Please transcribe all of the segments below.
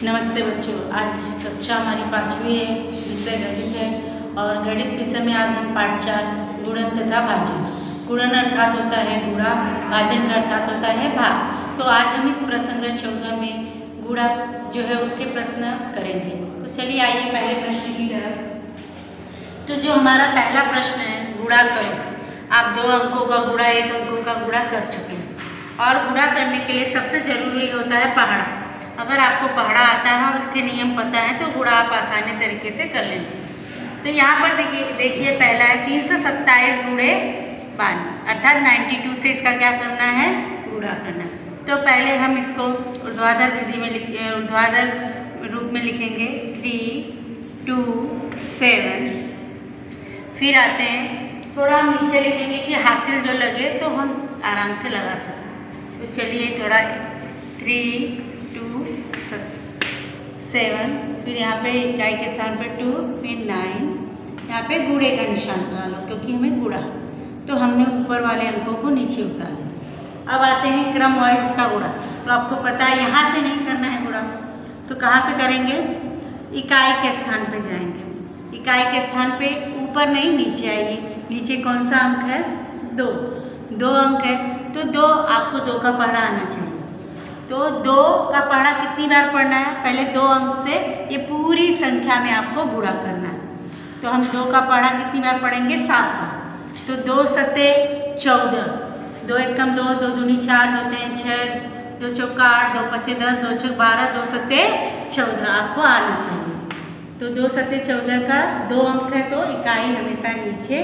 नमस्ते बच्चों, आज कक्षा हमारी 5वीं है, विषय गणित है और गणित विषय में आज हम पाठ 4 गुणन तथा भाजन। गुणन अर्थात होता है गुणा, भाजन का अर्थात होता है भाग। तो आज हम इस प्रसंग 14 में गुणा जो है उसके प्रश्न करेंगे। तो चलिए आइए पहले प्रश्न की तरफ। तो जो हमारा पहला प्रश्न है, गुणा करो। आप 2 अंकों का गुणा 1 अंकों का गुणा कर चुके हैं और गुणा करने के लिए सबसे जरूरी होता है पहाड़ा। अगर आपको पहाड़ा आता है और उसके नियम पता है तो गुणा आप आसानी तरीके से कर लेंगे। तो यहाँ पर देखिए पहला है 327 गुणे 92 अर्थात 92 से इसका क्या करना है, गुणा करना। तो पहले हम इसको ऊर्ध्वाधर विधि में ऊर्ध्वाधर रूप में लिखेंगे 3, 2, 7। फिर आते हैं थोड़ा हम नीचे लिखेंगे कि हासिल जो लगे तो हम आराम से लगा सकें। तो चलिए थोड़ा 3, 2, 7, फिर यहाँ पे इकाई के स्थान पर 2, फिर 9, यहाँ पे गुणे का निशान लगा लो क्योंकि हमें गुणा। तो हमने ऊपर वाले अंकों को नीचे उतार लिया। अब आते हैं क्रम वाइज इसका गुणा। तो आपको पता है यहाँ से नहीं करना है गुणा, तो कहाँ से करेंगे, इकाई के स्थान पे जाएंगे। इकाई के स्थान पे ऊपर नहीं नीचे आइए। नीचे कौन सा अंक है, 2 अंक है तो 2 आपको 2 का पहाड़ा आना चाहिए। तो 2 का पहाड़ा कितनी बार पढ़ना है, पहले 2 अंक से ये पूरी संख्या में आपको गुणा करना है। तो हम 2 का पहाड़ा कितनी बार पढ़ेंगे, 7 बार। तो 2 सते 14, 2 एकम 2, 2 दूनी 4, 2 तीन 6, 2 चौका 8, 2 पचे 10, 2 छक 12, 2 सते 14 आपको आना चाहिए। तो 2 सते 14 का 2 अंक है तो इकाई हमेशा नीचे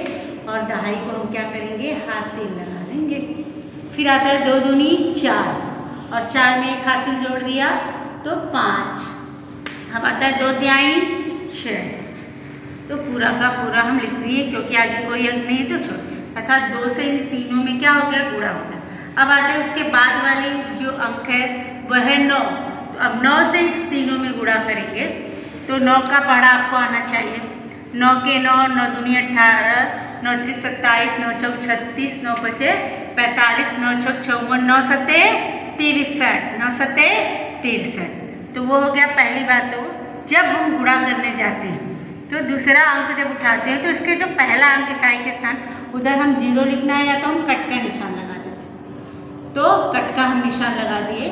और दहाई को हम क्या करेंगे, हासिल लगा देंगे। फिर आता है 2 दूनी 4 और 4 में एक हासिल जोड़ दिया तो 5। अब आता है 2 तिहाई 6। तो पूरा का पूरा हम लिख दिए क्योंकि आगे कोई अंक नहीं है तो छोड़, अर्थात 2 से इन तीनों में क्या हो गया, गुणा हो गया। अब आते हैं उसके बाद वाली जो अंक है वह है 9। तो अब 9 से इस तीनों में गुणा करेंगे तो 9 का पहाड़ा आपको आना चाहिए। 9 के 9, 9 दूनी 18, 9 त्रिक 27, 9 चौक 36, 9 पचे 45, 9 छक 54, 9 सते 63, 9 सते 63। तो वो हो गया पहली बात। तो जब हम गुणा करने जाते हैं तो दूसरा अंक जब उठाते हैं तो इसके जो पहला अंक इकाई के स्थान उधर हम 0 लिखना है या तो हम कट का निशान लगा देते। तो कट का हम निशान लगा दिए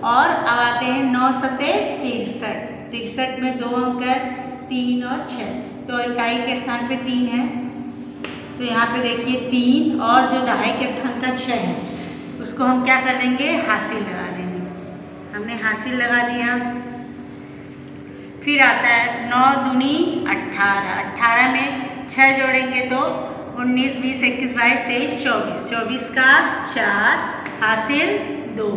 और अब आते हैं 9 सते 63। 63 में 2 अंक है, 3 और 6। तो इकाई के स्थान पे 3 है तो यहाँ पे देखिए 3 और जो दहाई के स्थान का 6 है उसको हम क्या कर देंगे, हासिल लगा देंगे। हमने हासिल लगा दिया। फिर आता है 9 दूनी 18, 18 में 6 जोड़ेंगे तो 19, 20, 21, 22, 23, 24, 24 का 4 हासिल 2।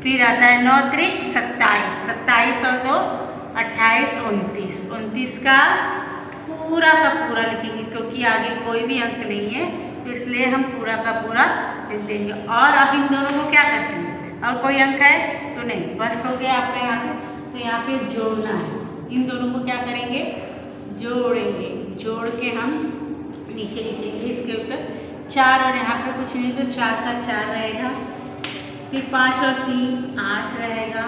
फिर आता है 9 त्रिक 27, 27 और 2 28, 29, 29 का पूरा लिखेंगे क्योंकि आगे कोई भी अंक नहीं है तो इसलिए हम पूरा का पूरा लिख देंगे। और अब इन दोनों को क्या करते हैं, और कोई अंक है तो नहीं, बस हो गया आपका यहाँ पे। तो यहाँ पे जोड़ना है, इन दोनों को क्या करेंगे, जोड़ेंगे। जोड़ के हम नीचे लिखेंगे इसके ऊपर 4 और यहाँ पे कुछ नहीं तो 4 का 4 रहेगा। फिर 5 और 3 8 रहेगा,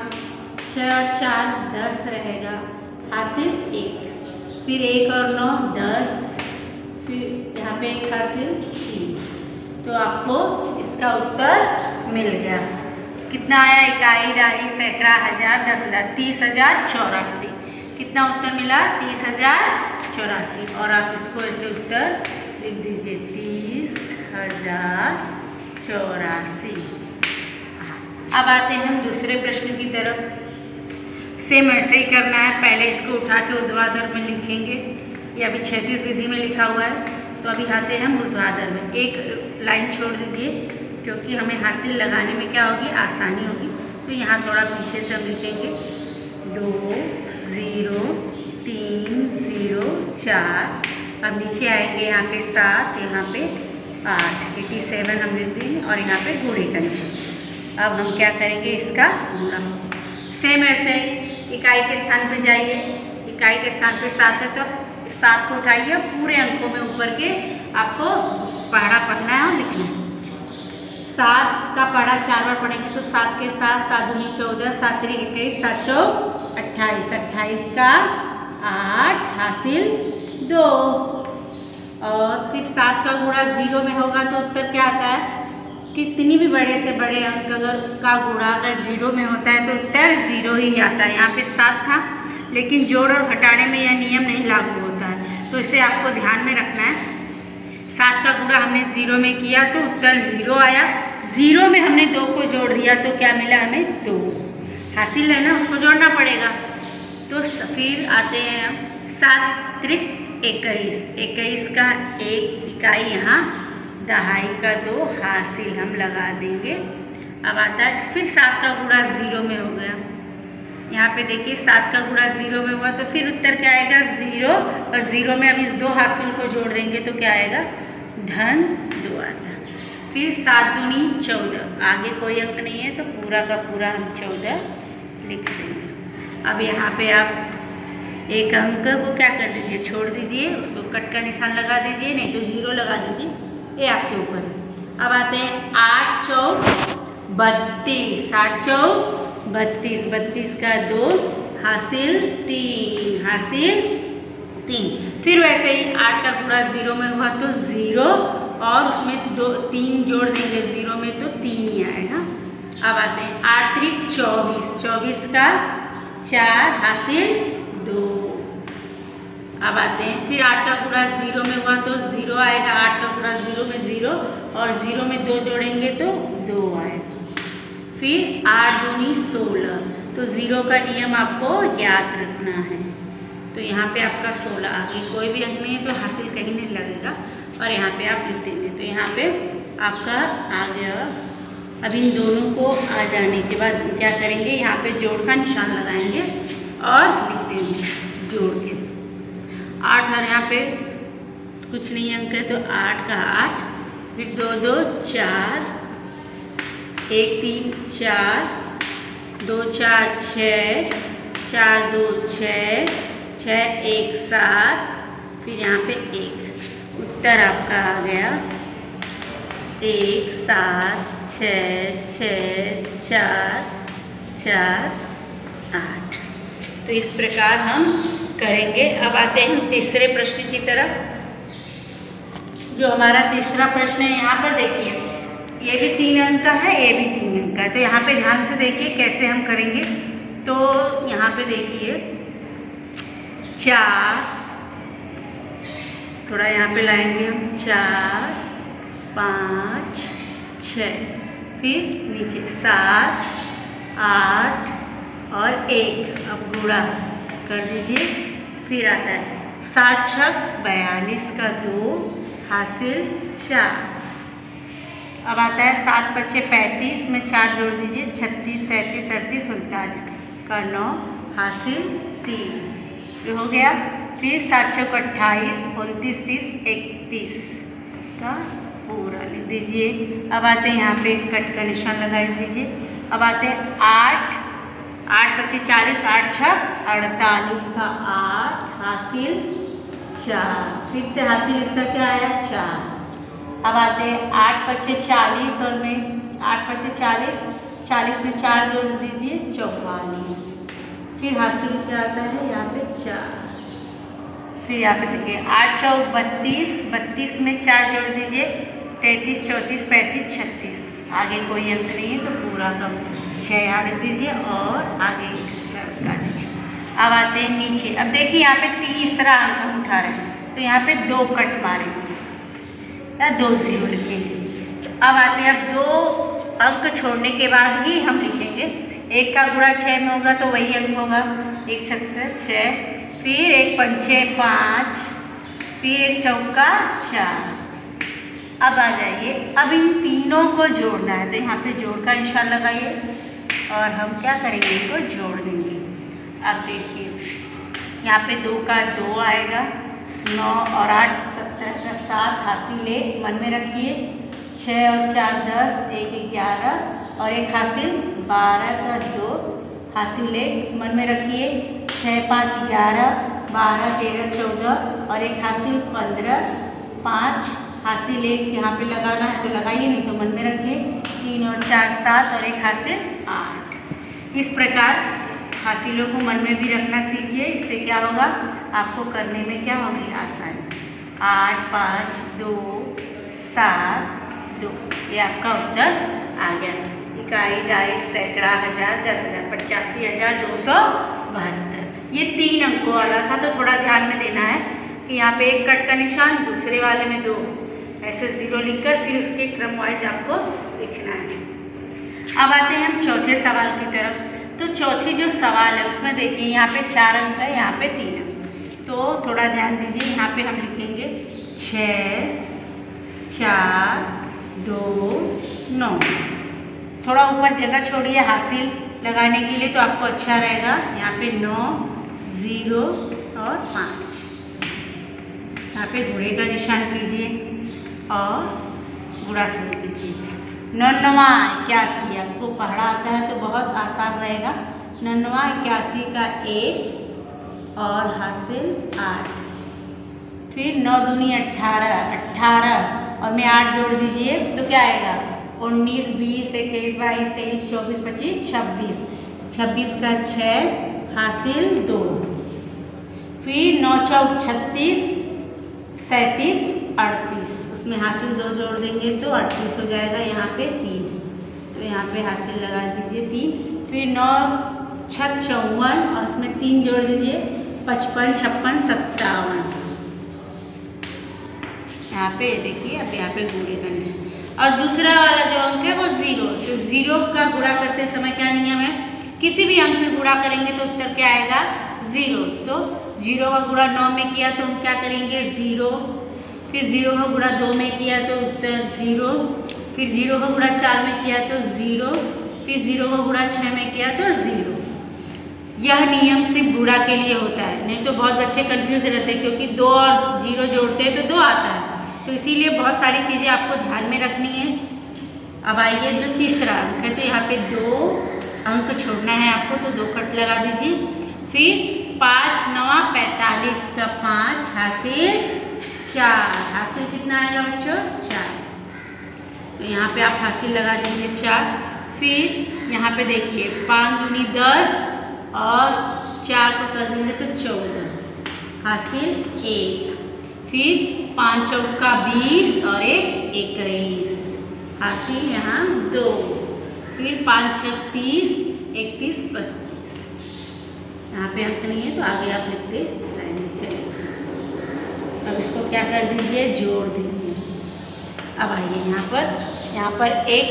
6 और 4 10 रहेगा, हासिल 1। फिर 1 और 9 10, फिर यहाँ पे एक हासिल 3। तो आपको इसका उत्तर मिल गया। कितना आया, इकाई, दहाई, सैकड़ा, हजार, 10,000, 30,084। कितना उत्तर मिला, 30,084। और आप इसको ऐसे उत्तर लिख दीजिए 30,084। अब आते हैं हम दूसरे प्रश्न की तरफ। सेम ऐसे ही करना है, पहले इसको उठा के ऊर्ध्वाधर में लिखेंगे। ये अभी 36 विधि में लिखा हुआ है तो अभी आते हैं हम ऊर्ध्वाधर में। एक लाइन छोड़ दीजिए क्योंकि हमें हासिल लगाने में क्या होगी, आसानी होगी। तो यहाँ थोड़ा पीछे से हम लिखेंगे 2 0 3 0 4। अब नीचे आएंगे यहाँ पे 7, यहाँ पे 8, 87 हम लिख देंगे और यहाँ पे गुणे का निशान। अब हम क्या करेंगे, इसका गुणा। सेम ऐसे इकाई के स्थान पे जाइए। इकाई के स्थान पे 7 है तो 7 को उठाइए, पूरे अंकों में ऊपर के आपको पहाड़ा पढ़ना है और लिखना है। 7 का पढ़ा 4 बार पढ़ेंगे तो 7 के साथ 7 दूनी 14, 7 त्रिक 21, 7 चौक 28, 28 का 8 हासिल 2। और फिर 7 का गुणा 0 में होगा तो उत्तर क्या आता है? कितनी भी बड़े से बड़े अंक का गुणा अगर 0 में होता है तो उत्तर 0 ही आता है। यहाँ पे 7 था, लेकिन जोड़ और घटाने में यह नियम नहीं लागू होता है, तो इसे आपको ध्यान में रखना है। 7 का गुणा हमने 0 में किया तो उत्तर 0 आया। 0 में हमने 2 को जोड़ दिया तो क्या मिला हमें? 2 हासिल है ना, उसको जोड़ना पड़ेगा। तो फिर आते हैं हम 7 त्रिक 21, 21 का 1 इकाई यहाँ दहाई का 2 हासिल हम लगा देंगे। अब आता है फिर 7 का गुणा 0 में हो गया। यहाँ पे देखिए 7 का गुणा 0 में हुआ तो फिर उत्तर क्या आएगा? 0, और 0 में अब इस 2 हासिल को जोड़ देंगे तो क्या आएगा? धन 2 आता। फिर 7 दूनी 14, आगे कोई अंक नहीं है तो पूरा का पूरा हम 14 लिख देंगे। अब यहाँ पे आप एक अंक को क्या कर दीजिए? छोड़ दीजिए, उसको कट का निशान लगा दीजिए, नहीं तो 0 लगा दीजिए, ये आपके ऊपर। अब आते हैं 8 चौक 32, 8 चौक 32, 32 का 2 हासिल 3, हासिल 3। फिर वैसे ही 8 का गुणा 0 में हुआ तो 0, और उसमें 3 जोड़ देंगे 0 में तो 3 ही आएगा। अब आते हैं 8 त्रिक 24, 24 का 4 हासिल 2। अब आते हैं फिर 8 का गुणा 0 में हुआ तो 0 आएगा, 8 का गुणा 0 में 0, और 0 में 2 जोड़ेंगे तो 2 आएगा। फिर 8 दूनी 16, तो 0 का नियम आपको याद रखना है। तो यहाँ पे आपका 16, आगे कोई भी अंक नहीं है तो हासिल कहीं नहीं लगेगा, और यहाँ पे आप लिख देंगे। तो यहाँ पे आपका आ गया। अब इन दोनों को आ जाने के बाद क्या करेंगे? यहाँ पे जोड़ का निशान लगाएंगे और लिख देंगे जोड़ के। 8 और यहाँ पे कुछ नहीं अंक है तो 8 का 8, फिर 2 2 4, 1 3 4, 2 4 6, 4 2 6, 6 1 7, फिर यहाँ पे 1। उत्तर आपका आ गया 1 7 6 6 4 4 8। तो इस प्रकार हम करेंगे। अब आते हैं तीसरे प्रश्न की तरफ। जो हमारा तीसरा प्रश्न है यहाँ पर देखिए, ये भी 3 अंक का है, ये भी 3 अंक का है। तो यहाँ पे ध्यान से देखिए कैसे हम करेंगे। तो यहाँ पे देखिए 4, थोड़ा यहाँ पे लाएंगे हम 4 5 6, फिर नीचे 7 8 और 1। अब गुणा कर दीजिए। फिर आता है 7 छक 42 का 2 हासिल 4। अब आता है 7 पचे 35 में 4 जोड़ दीजिए, 36 37 38 39 का 9 हासिल 3 हो गया। फिर 7 चौक 28 29 30 31 का पूरा लिख दीजिए। अब आते हैं यहाँ पे कट का निशान लगा दीजिए। अब आते हैं 8 पचे 40, 8 छक 48 का 8 हासिल 4। फिर से हासिल इसका क्या आया? 4। अब आते हैं 8 पचे 40 और में 8 पचे 40, 40 में 4 जोड़ दीजिए 44। फिर हासिल क्या आता है? यहाँ पे 4। फिर यहाँ पे देखिए 8 चौक 32, 32 में 4 जोड़ दीजिए 33 34 35 36। आगे कोई अंक नहीं है तो पूरा का 6 यहाँ लिख दीजिए और आगे लगा दीजिए। अब आते हैं नीचे। अब देखिए यहाँ पे तीसरा अंक हम उठा रहे हैं तो यहाँ पे 2 कट मारेंगे या 2 0 लिखेंगे। अब आते हैं, अब 2 अंक छोड़ने के बाद ही हम लिखेंगे। 1 का गुणा 6 में होगा तो वही अंक होगा, 1 छक्का 6, फिर 1 पंचे 5, फिर 1 चौका 4। अब आ जाइए, अब इन तीनों को जोड़ना है तो यहाँ पे जोड़ का निशान लगाइए और हम क्या करेंगे? इनको जोड़ देंगे। अब देखिए यहाँ पे 2 का 2 आएगा, 9 और 8 17 का 7 हासिल 1 मन में रखिए, 6 और 4 10, 1 11 और 1 हासिल 12 का 2 हासिल 1 मन में रखिए, 6 5 11 12 13 14 और 1 हासिल 15 5 हासिल 1 यहाँ पे लगाना है तो लगाइए, नहीं तो मन में रखिए। 3 और 4 7 और 1 हासिल 8। इस प्रकार हासिलों को मन में भी रखना सीखिए। इससे क्या होगा, आपको करने में क्या होगी, आसानी। 8 5 2 7 2, ये आपका उत्तर आ गया। इकाई, डाई, सैकड़ा, हजार, 10,000, 85,272। ये 3 अंकों वाला था, तो थोड़ा ध्यान में देना है कि यहाँ पे एक कट का निशान, दूसरे वाले में 2, ऐसे 0 लिखकर फिर उसके क्रम वाइज आपको लिखना है। अब आते हैं हम चौथे सवाल की तरफ। तो चौथी जो सवाल है उसमें देखिए यहाँ पे 4 अंक है, यहाँ पे 3 अंक। तो थोड़ा ध्यान दीजिए, यहाँ पे हम लिखेंगे 6 4 2 9। थोड़ा ऊपर जगह छोड़िए हासिल लगाने के लिए, तो आपको अच्छा रहेगा। यहाँ पे 9 0 और 5, यहाँ पे घोड़े का निशान कीजिए और गुणा शुरू कीजिए। 99 81, आपको पढ़ा आता है तो बहुत आसान रहेगा। 99 81 का 1 और हासिल 8, फिर 9 दूनी 18 18 और में 8 जोड़ दीजिए तो क्या आएगा, 19 20 21 22 23 24 25 26, 26 का 6 हासिल 2, फिर 9 चौक 36 37 38, उसमें हासिल 2 जोड़ देंगे तो 38 हो जाएगा। यहाँ पे 3, तो यहाँ पे हासिल लगा दीजिए 3, फिर 9 6 54 और उसमें 3 जोड़ दीजिए 55 56 57। यहाँ पे देखिए, अब यहाँ पे गुणे का निशान। और दूसरा वाला जो अंक है वो 0, तो 0 का गुणा करते समय क्या नियम है, किसी भी अंक में गुणा करेंगे तो उत्तर क्या आएगा, 0। तो 0 का गुणा 9 में किया तो हम क्या करेंगे, 0, फिर 0 का गुणा 2 में किया तो उत्तर 0, फिर 0 का गुणा 4 में किया तो 0, फिर 0 का गुणा 6 में किया तो 0। यह नियम सिर्फ गुणा के लिए होता है, नहीं तो बहुत बच्चे कंफ्यूज रहते हैं, क्योंकि 2 और 0 जोड़ते हैं तो 2 आता है। तो इसीलिए बहुत सारी चीज़ें आपको ध्यान में रखनी है। अब आइए जो तीसरा अंक है, तो यहाँ पे 2 अंक छोड़ना है आपको, तो 2 कट लगा दीजिए। फिर 5 9 45 का 5 हासिल 4, हासिल कितना आएगा बच्चों, 4। तो यहाँ पे आप हासिल लगा दीजिए 4। फिर यहाँ पे देखिए 5 दूनी 10 और 4 को कर देंगे तो 14, हासिल 1। फिर 5 चौका 20 और 1 21, हासिल यहाँ 2। फिर 5 6 30 31 32। यहाँ पे अंक नहीं है तो आगे आप लिखते चलिए। अब इसको क्या कर दीजिए, जोड़ दीजिए। अब आइए यहाँ पर 1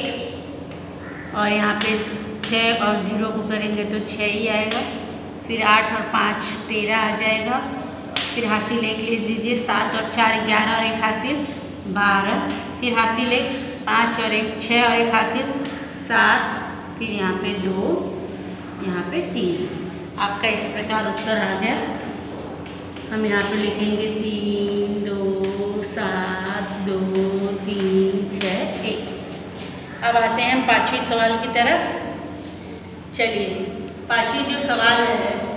और यहाँ पे 6 और 0 को करेंगे तो 6 ही आएगा। फिर 8 और 5 13 आ जाएगा। फिर हासिल 1 ले लीजिए, 7 और 4 11 और 1 हासिल 12। फिर हासिल 1 5 और 1 6 और 1 हासिल 7। फिर यहाँ पे 2, यहाँ पे 3। आपका इस प्रकार उत्तर आ गया। हम यहाँ पे लिखेंगे 3 2 7 2 3 6 1। अब आते हैं हम 5वें सवाल की तरफ। चलिए 5वीं जो सवाल है,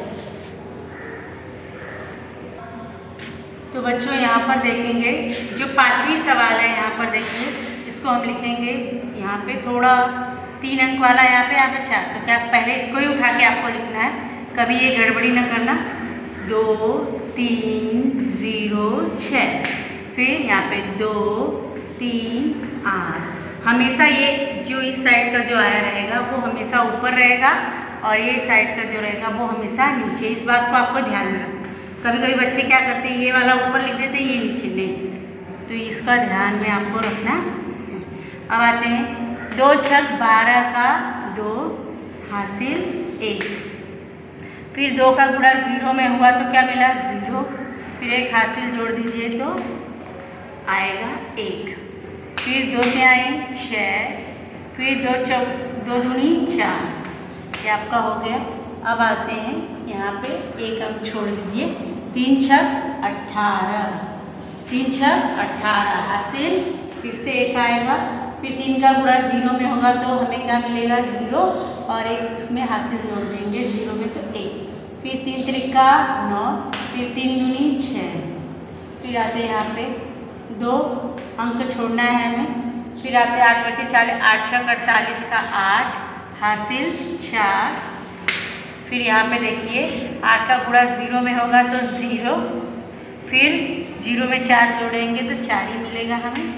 तो बच्चों यहाँ पर देखेंगे जो 5वीं सवाल है, यहाँ पर देखिए इसको हम लिखेंगे यहाँ पे थोड़ा 3 अंक वाला, यहाँ पे 4। तो क्या पहले इसको ही उठा के आपको लिखना है, कभी ये गड़बड़ी ना करना। 2 3 0 6, फिर यहाँ पे 2 3 8। हमेशा ये जो इस साइड का जो आया रहेगा वो हमेशा ऊपर रहेगा और ये साइड का जो रहेगा वो हमेशा नीचे। इस बात को आपको ध्यान में रखना। कभी कभी बच्चे क्या करते हैं, ये वाला ऊपर लिख देते हैं, ये नीचे नहीं, तो इसका ध्यान में आपको रखना। अब आते हैं 2 6 12 का 2 हासिल 1। फिर 2 का गुणा 0 में हुआ तो क्या मिला, 0। फिर 1 हासिल जोड़ दीजिए तो आएगा 1। फिर 2 में आए 6, फिर 2 दूनी 4, ये आपका हो गया। अब आते हैं यहाँ पे 1 अंक छोड़ दीजिए, 3 6 18, 3 6 18 हासिल, फिर से 1 आएगा। फिर 3 का गुणा 0 में होगा तो हमें क्या मिलेगा, 0 और 1 इसमें हासिल जोड़ देंगे 0 में तो 1। फिर 3 त्रिका 9, फिर 3 दूनी 6। फिर आते हैं यहाँ पे 2 अंक छोड़ना है हमें। फिर आते 8 बचे 40, 8 छः 48 का 8 हासिल 4। फिर यहाँ पे देखिए 8 का गुणा 0 में होगा तो 0, फिर 0 में 4 जोड़ेंगे तो 4 ही मिलेगा हमें।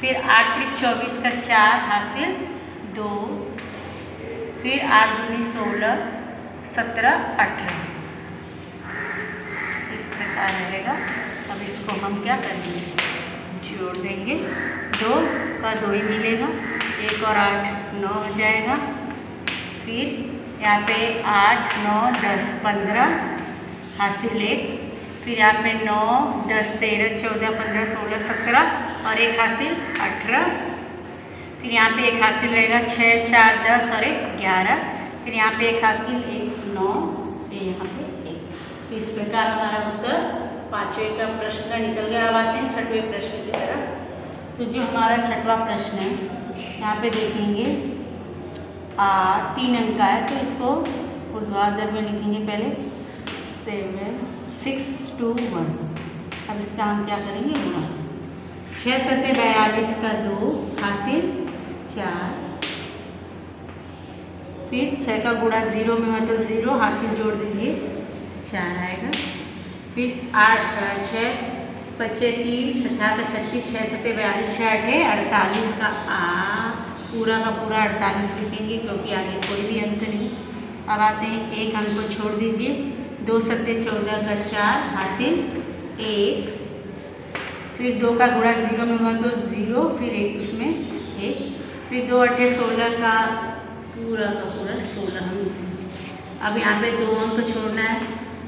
फिर 8 त्रिक 24 का 4 हासिल 2। फिर 8 दूनी 16, 17, 18 इस प्रकार रहेगा। अब इसको हम क्या करेंगे, जोड़ देंगे। 2 का 2 ही मिलेगा, 1 और 8 9 हो जाएगा। फिर यहाँ पे 8 9 10 15 हासिल 1। फिर यहाँ पे 9 10 13 14 15 16 17 और 1 हासिल 18। फिर यहाँ पे 1 हासिल रहेगा 6 4 10 और 1 11। फिर यहाँ पे 1 हासिल 1 9, फिर यहाँ पे 1। इस प्रकार हमारा उत्तर 5वें का प्रश्न का निकल गया। अब आते हैं 6वें प्रश्न की तरफ। तो जो हमारा 6वां प्रश्न है, यहाँ पे देखेंगे 3 अंक का है, तो इसको ऊर्ध्वाधर में लिखेंगे पहले 7 6 2 1। अब इसका हम क्या करेंगे, गुणा। 6 सत्ते 42 का 2 हासिल 4। फिर 6 का गुणा 0 में हुआ तो 0 हासिल जोड़ दीजिए 4 आएगा। फिर 8 6 25 30 6 का 36 6 सत्ते 42 6 8 48 का पूरा का पूरा 48 लिखेंगे क्योंकि आगे कोई भी अंक नहीं। अब आते हैं 1 अंक को छोड़ दीजिए। 2 सत्ते 14 का 4 हासिल 1। फिर 2 का गुणा 0 में हुआ तो 0, फिर 1 उसमें 1। फिर 2 8 16 का पूरा 16 हम लिखेंगे। अब यहाँ पे 2 अंक छोड़ना है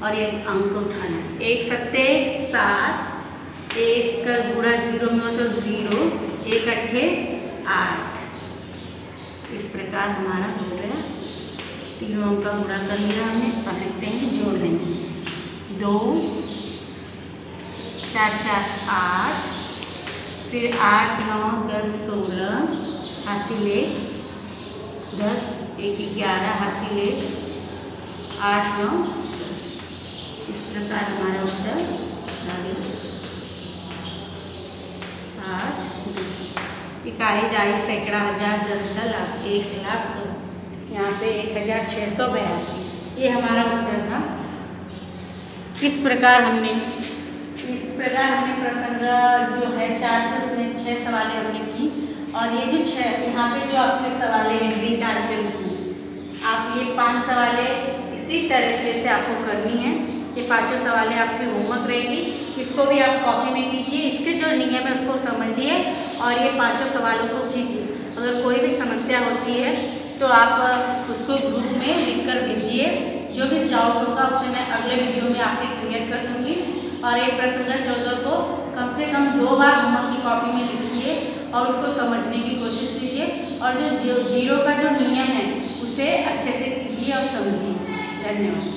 और 1 अंक उठाना है। 1 सत्ते 7, 1 का गुणा 0 में हो तो 0, 1 अट्ठे 8। इस प्रकार हमारा हो गया। तीनों अंक का गुणा कर लिया हमने। अब लिखते हैं, जोड़ देंगे। 2 4 4 8, फिर 8 9 10 16 हासिल 1, 10 1 11 हासिल 1, 8 9 10। इस प्रकार हमारा उत्तर 8 इकाई दाई सैकड़ा हजार 10 लाख 1 लाख 100, यहाँ पे 1682 ये हमारा उत्तर था। इस प्रकार हमने प्रसंग जो है 4 थे उसमें 6 सवालें हमने की। और ये जो 6 यहाँ पे जो आपके सवालें हैं ग्रीन डाल पे लिखी, आप ये 5 सवालें इसी तरीके से आपको करनी है। ये 5 सवालें आपकी होमवर्क रहेगी। इसको भी आप कॉपी में कीजिए, इसके जो नियम है उसको समझिए और ये 5 सवालों को कीजिए। अगर कोई भी समस्या होती है तो आप उसको ग्रुप में लिखकर भेजिए। जो भी डाउट होगा उसे मैं अगले वीडियो में आपके क्लियर कर दूँगी। और ये प्रसंग 14 को कम से कम 2 बार होमवर्क की कॉपी में लिखिए और उसको समझने की कोशिश कीजिए। और जो जीरो का जो नियम है उसे अच्छे से कीजिए और समझिए। धन्यवाद।